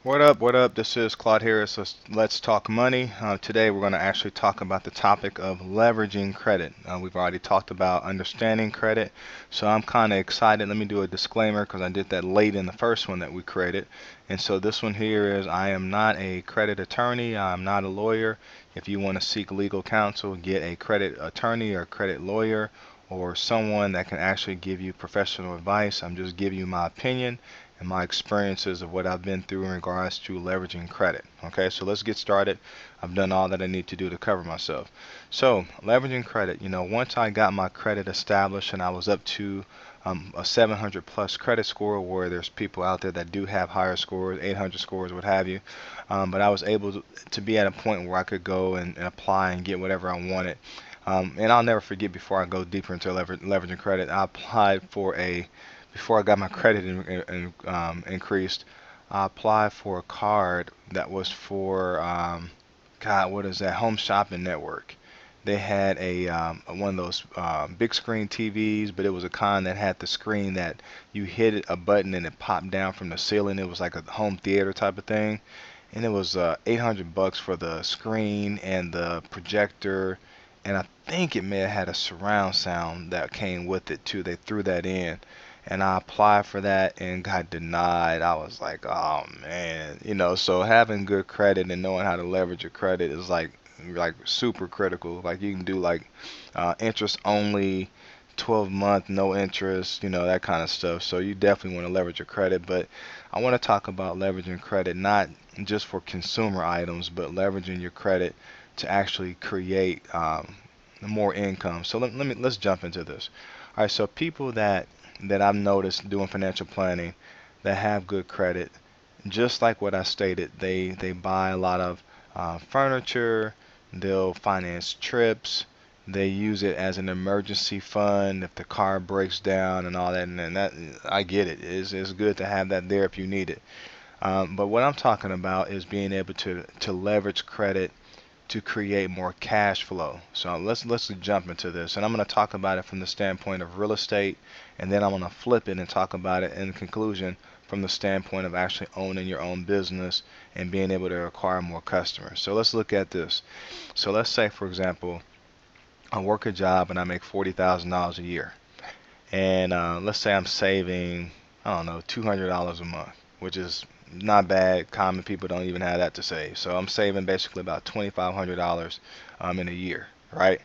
What up? What up? This is Claude Harris. Let's talk money. Today we're going to actually talk about the topic of leveraging credit. We've already talked about understanding credit, so I'm kind of excited. Let me do a disclaimer because I did that late in the first one that we created. And so this one here is I am not a credit attorney. I'm not a lawyer. If you want to seek legal counsel, get a credit attorney or credit lawyer or someone that can actually give you professional advice. I'm just giving you my opinion and my experiences of what I've been through in regards to leveraging credit. Okay, so let's get started. I've done all that I need to do to cover myself. So, leveraging credit, once I got my credit established and I was up to a 700 plus credit score, where there's people out there that do have higher scores, 800 scores, what have you. But I was able to be at a point where I could go and apply and get whatever I wanted. And I'll never forget, before I go deeper into leveraging credit, I applied for before I got my credit increased, I applied for a card that was for, God, what is that? Home Shopping Network. They had one of those big screen TVs, but it was a kind that had the screen that you hit a button and it popped down from the ceiling. It was like a home theater type of thing, and it was 800 bucks for the screen and the projector, and I think it may have had a surround sound that came with it too. They threw that in, and I applied for that and got denied. I was like, oh man, so having good credit and knowing how to leverage your credit is like super critical. Like you can do like interest only, 12-month no interest, that kind of stuff. So you definitely want to leverage your credit, but I want to talk about leveraging credit not just for consumer items, but leveraging your credit to actually create more income. So let's jump into this. All right, so people that I've noticed doing financial planning that have good credit, just like what I stated, they buy a lot of furniture, they'll finance trips, they use it as an emergency fund if the car breaks down and all that. And that, I get it. It's good to have that there if you need it. But what I'm talking about is being able to leverage credit to create more cash flow. So let's jump into this, and I'm going to talk about it from the standpoint of real estate, and then I'm going to flip it and talk about it in conclusion from the standpoint of actually owning your own business and being able to acquire more customers. So let's look at this. So let's say, for example, I work a job and I make $40,000 a year, and let's say I'm saving, I don't know, $200 a month, which is not bad. Common people don't even have that to save. So I'm saving basically about $2,500 in a year, right?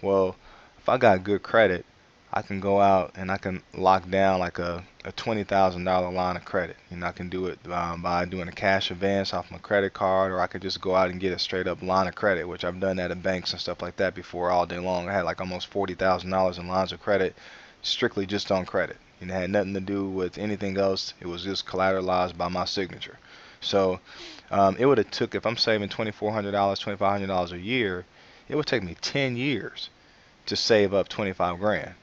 Well, if I got good credit, I can go out and I can lock down like a $20,000 line of credit. I can do it by doing a cash advance off my credit card, or I could just go out and get a straight up line of credit, which I've done that at banks and stuff like that before all day long. I had like almost $40,000 in lines of credit strictly just on credit. It had nothing to do with anything else. It was just collateralized by my signature. So it would have took, if I'm saving $2,400, $2,500 a year, it would take me 10 years to save up 25 grand.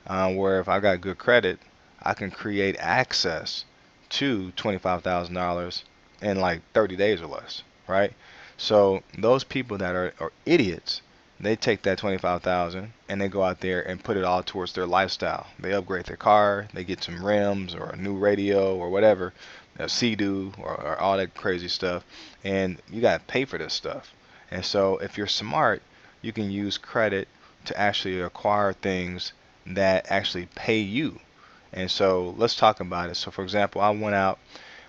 Where if I got good credit, I can create access to $25,000 in like 30 days or less, right? So those people that are idiots, they take that 25,000 and they go out there and put it all towards their lifestyle. They upgrade their car, they get some rims or a new radio or whatever, a Sea-Doo or all that crazy stuff, and you got to pay for this stuff. And so if you're smart, you can use credit to actually acquire things that actually pay you. And so let's talk about it. So for example, I went out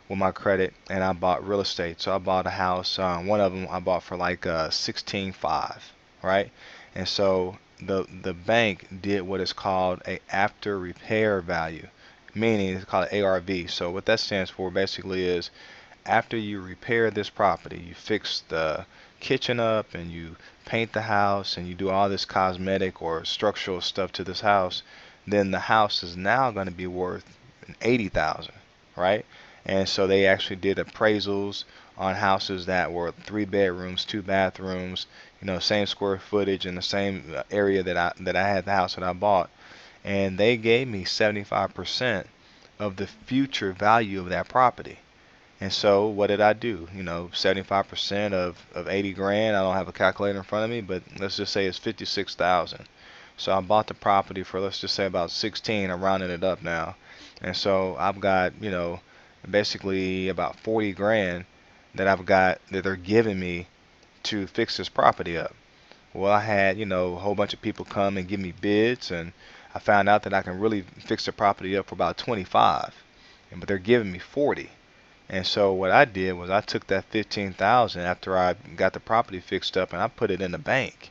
with my credit and I bought real estate. So I bought a house. One of them I bought for like 16.5, right? And so the bank did what is called a after repair value, meaning it's called ARV. So what that stands for basically is after you repair this property, you fix the kitchen up and you paint the house and you do all this cosmetic or structural stuff to this house, then the house is now going to be worth 80,000, right? And so they actually did appraisals on houses that were 3 bedrooms, 2 bathrooms, same square footage in the same area that I had the house that I bought, and they gave me 75% of the future value of that property. And so what did I do? 75% of 80 grand. I don't have a calculator in front of me, but let's just say it's 56,000. So I bought the property for, let's just say, about 16. I'm rounding it up now. And so I've got, basically about 40 grand that I've got that they're giving me to fix this property up. Well, I had, a whole bunch of people come and give me bids, and I found out that I can really fix the property up for about 25, but they're giving me 40. And so what I did was I took that 15,000 after I got the property fixed up and I put it in the bank.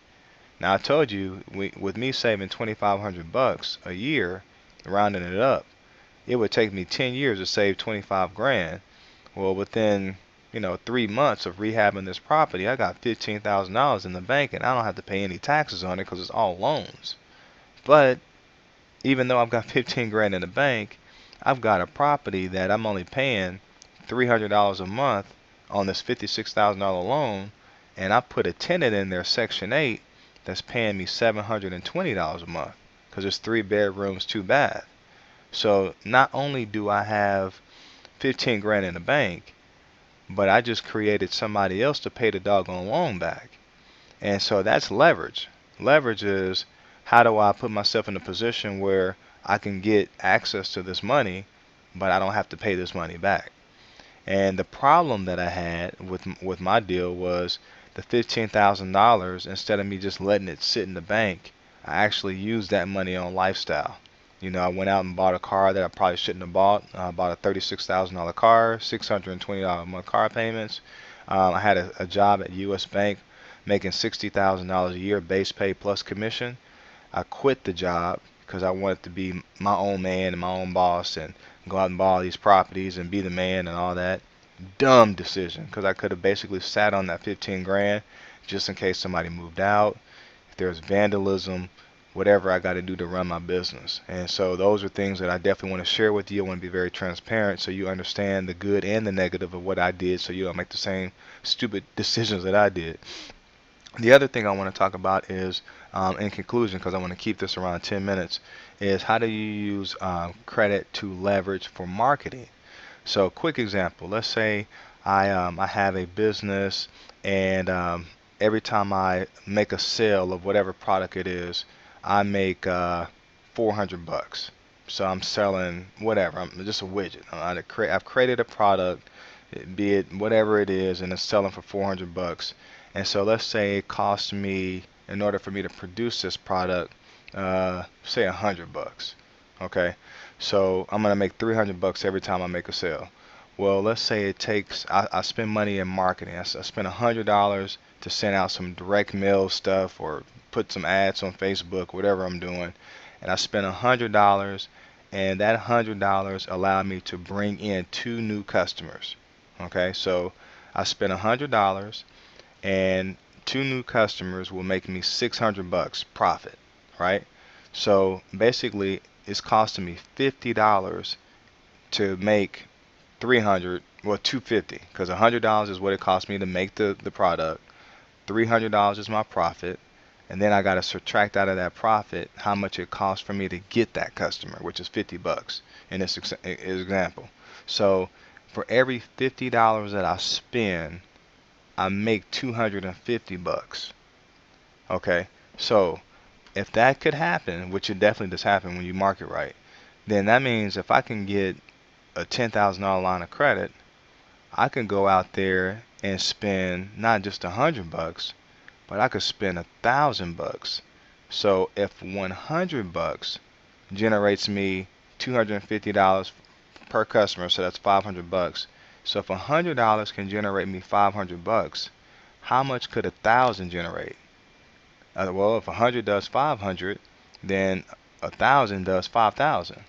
Now I told you, with me saving 2,500 bucks a year, rounding it up, it would take me 10 years to save 25 grand. Well, within 3 months of rehabbing this property, I got $15,000 in the bank, and I don't have to pay any taxes on it because it's all loans. But even though I've got 15 grand in the bank, I've got a property that I'm only paying $300 a month on this $56,000 loan, and I put a tenant in there, Section 8, that's paying me $720 a month because it's 3 bedrooms, 2 bath. So not only do I have 15 grand in the bank, but I just created somebody else to pay the doggone loan back. And so that's leverage. Leverage is, how do I put myself in a position where I can get access to this money, but I don't have to pay this money back. And the problem that I had with my deal was the $15,000. Instead of me just letting it sit in the bank, I actually used that money on lifestyle. I went out and bought a car that I probably shouldn't have bought. I bought a $36,000 car, $620 a month car payments. I had a job at U.S. Bank making $60,000 a year base pay plus commission. I quit the job because I wanted to be my own man and my own boss and go out and buy all these properties and be the man and all that. Dumb decision, because I could have basically sat on that 15 grand just in case somebody moved out, if there's vandalism, whatever I got to do to run my business. And so those are things that I definitely want to share with you. I want to be very transparent so you understand the good and the negative of what I did, so you don't make the same stupid decisions that I did. The other thing I want to talk about is, in conclusion, because I want to keep this around 10 minutes, is how do you use credit to leverage for marketing? So, quick example. Let's say I have a business, and every time I make a sale of whatever product it is, I make 400 bucks. So I'm selling whatever. I'm just a widget. I've created a product, be it whatever it is, and it's selling for 400 bucks. And so let's say it costs me, in order for me to produce this product, say 100 bucks. Okay, so I'm gonna make 300 bucks every time I make a sale. Well, let's say it takes, I spend money in marketing. I spend $100 to send out some direct mail stuff or put some ads on Facebook, whatever I'm doing, and I spend $100, and that $100 allowed me to bring in 2 new customers. Okay, so I spent $100, and 2 new customers will make me 600 bucks profit, right? So basically, it's costing me $50 to make 300, well, 250, because $100 is what it cost me to make the product. $300 is my profit, and then I got to subtract out of that profit how much it costs for me to get that customer, which is 50 bucks in this example. So for every $50 that I spend, I make 250 bucks. Okay, so if that could happen, which it definitely does happen when you market right, then that means if I can get a $10,000 line of credit, I can go out there and spend not just 100 bucks, but I could spend 1,000 bucks. So if 100 bucks generates me $250 per customer, so that's 500 bucks. So if $100 can generate me 500 bucks, how much could 1,000 generate? Well, if 100 does 500, then 1,000 does 5,000.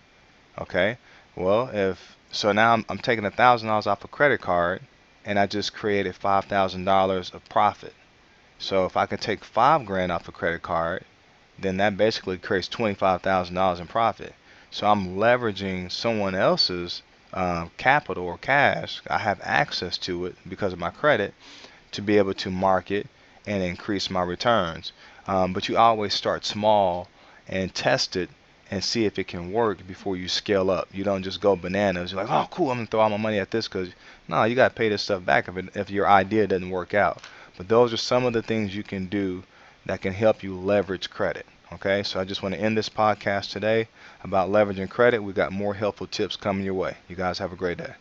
Okay. Well, if so, now I'm taking $1,000 off a credit card, and I just created $5,000 of profit. So if I can take 5 grand off a credit card, then that basically creates $25,000 in profit. So I'm leveraging someone else's capital or cash. I have access to it because of my credit to be able to market and increase my returns. But you always start small and test it and see if it can work before you scale up. You don't just go bananas. You're like, oh, cool, I'm gonna throw all my money at this, because no, you gotta pay this stuff back if your idea doesn't work out. But those are some of the things you can do that can help you leverage credit. Okay, so I just want to end this podcast today about leveraging credit. We got more helpful tips coming your way. You guys have a great day.